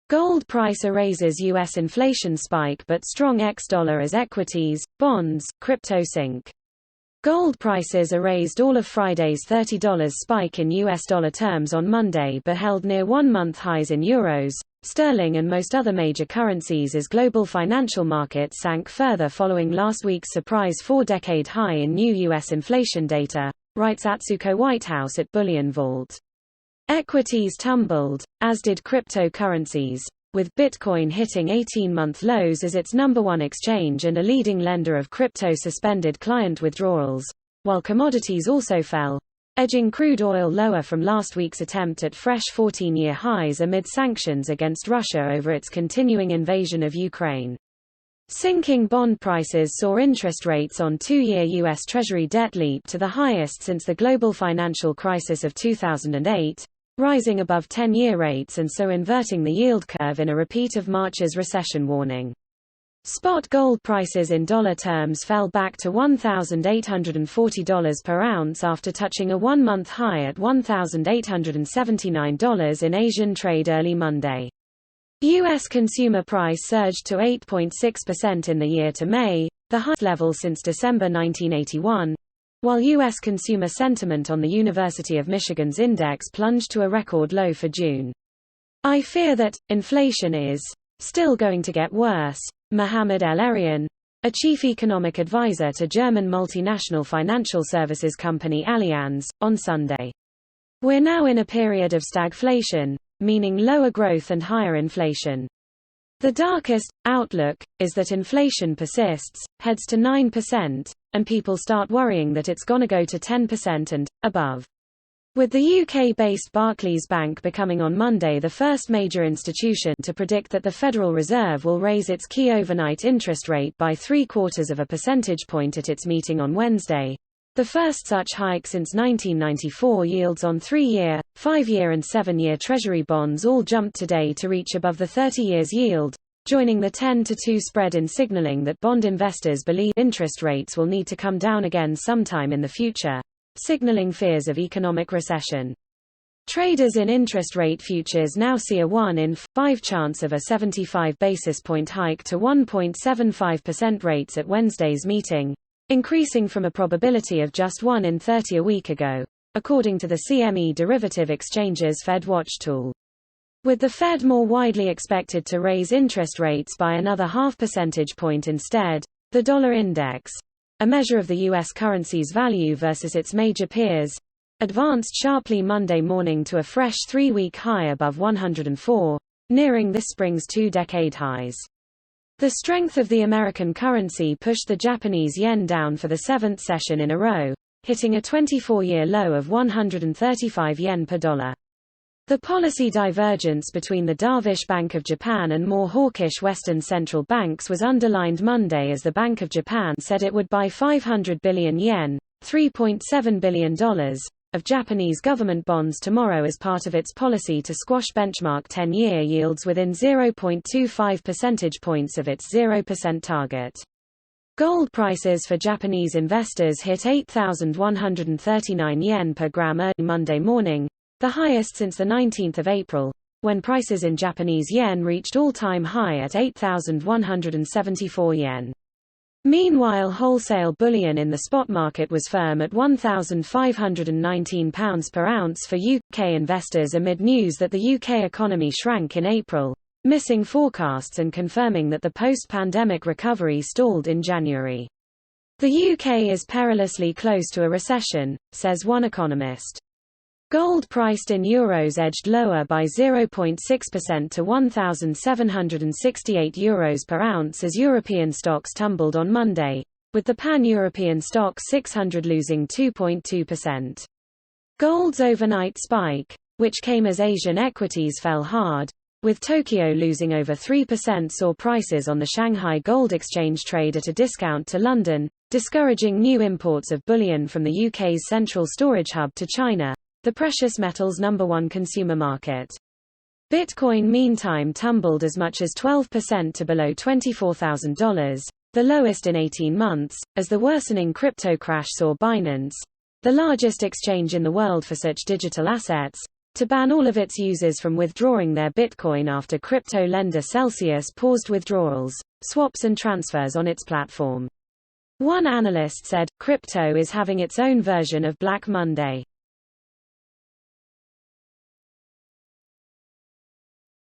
Gold price erases U.S. inflation spike but strong ex-dollar as equities, bonds, crypto sink. Gold prices erased all of Friday's $30 spike in US dollar terms on Monday but held near one-month highs in euros, sterling and most other major currencies as global financial markets sank further following last week's surprise four-decade high in new U.S. inflation data, writes Atsuko Whitehouse at BullionVault. Equities tumbled, as did cryptocurrencies, with Bitcoin hitting 18-month lows as its number one exchange and a leading lender of crypto suspended client withdrawals, while commodities also fell, edging crude oil lower from last week's attempt at fresh 14-year highs amid sanctions against Russia over its continuing invasion of Ukraine. Sinking bond prices saw interest rates on two-year U.S. Treasury debt leap to the highest since the global financial crisis of 2008, rising above 10-year rates and so inverting the yield curve in a repeat of March's recession warning. Spot gold prices in dollar terms fell back to $1,840 per ounce after touching a one-month high at $1,879 in Asian trade early Monday. U.S. consumer price surged to 8.6% in the year to May, the highest level since December 1981, while U.S. consumer sentiment on the University of Michigan's index plunged to a record low for June. "I fear that inflation is still going to get worse," Mohamed El-Erian, a chief economic advisor to German multinational financial services company Allianz, on Sunday. "We're now in a period of stagflation, meaning lower growth and higher inflation. The darkest outlook is that inflation persists, heads to 9%, and people start worrying that it's gonna go to 10% and above." With the UK-based Barclays Bank becoming on Monday the first major institution to predict that the Federal Reserve will raise its key overnight interest rate by 0.75 percentage point at its meeting on Wednesday, the first such hike since 1994, yields on 3-year, 5-year and 7-year Treasury bonds all jumped today to reach above the 30 years yield, joining the 10-2 spread in signaling that bond investors believe interest rates will need to come down again sometime in the future, signaling fears of economic recession. Traders in interest rate futures now see a 1 in 5 chance of a 75 basis point hike to 1.75% rates at Wednesday's meeting, increasing from a probability of just 1 in 30 a week ago, according to the CME Derivative Exchange's FedWatch tool. With the Fed more widely expected to raise interest rates by another half percentage point instead, the dollar index, a measure of the U.S. currency's value versus its major peers, advanced sharply Monday morning to a fresh 3-week high above 104, nearing this spring's 2-decade highs. The strength of the American currency pushed the Japanese yen down for the 7th session in a row, hitting a 24-year low of 135 yen per dollar. The policy divergence between the dovish Bank of Japan and more hawkish Western central banks was underlined Monday as the Bank of Japan said it would buy 500 billion yen, $3.7 billion, of Japanese government bonds tomorrow as part of its policy to squash benchmark 10-year yields within 0.25 percentage points of its 0% target. Gold prices for Japanese investors hit 8,139 yen per gram early Monday morning, the highest since the 19th of April, when prices in Japanese yen reached all-time high at 8,174 yen. Meanwhile, wholesale bullion in the spot market was firm at £1,519 per ounce for UK investors amid news that the UK economy shrank in April, missing forecasts and confirming that the post-pandemic recovery stalled in January. The UK is perilously close to a recession, says one economist. Gold priced in euros edged lower by 0.6% to €1,768 per ounce as European stocks tumbled on Monday, with the Pan-European Stoxx 600 losing 2.2%. Gold's overnight spike, which came as Asian equities fell hard, with Tokyo losing over 3%, saw prices on the Shanghai Gold Exchange trade at a discount to London, discouraging new imports of bullion from the UK's central storage hub to China, the precious metals' #1 consumer market. Bitcoin meantime tumbled as much as 12% to below $24,000, the lowest in 18 months, as the worsening crypto crash saw Binance, the largest exchange in the world for such digital assets, to ban all of its users from withdrawing their Bitcoin after crypto lender Celsius paused withdrawals, swaps and transfers on its platform. One analyst said, "Crypto is having its own version of Black Monday."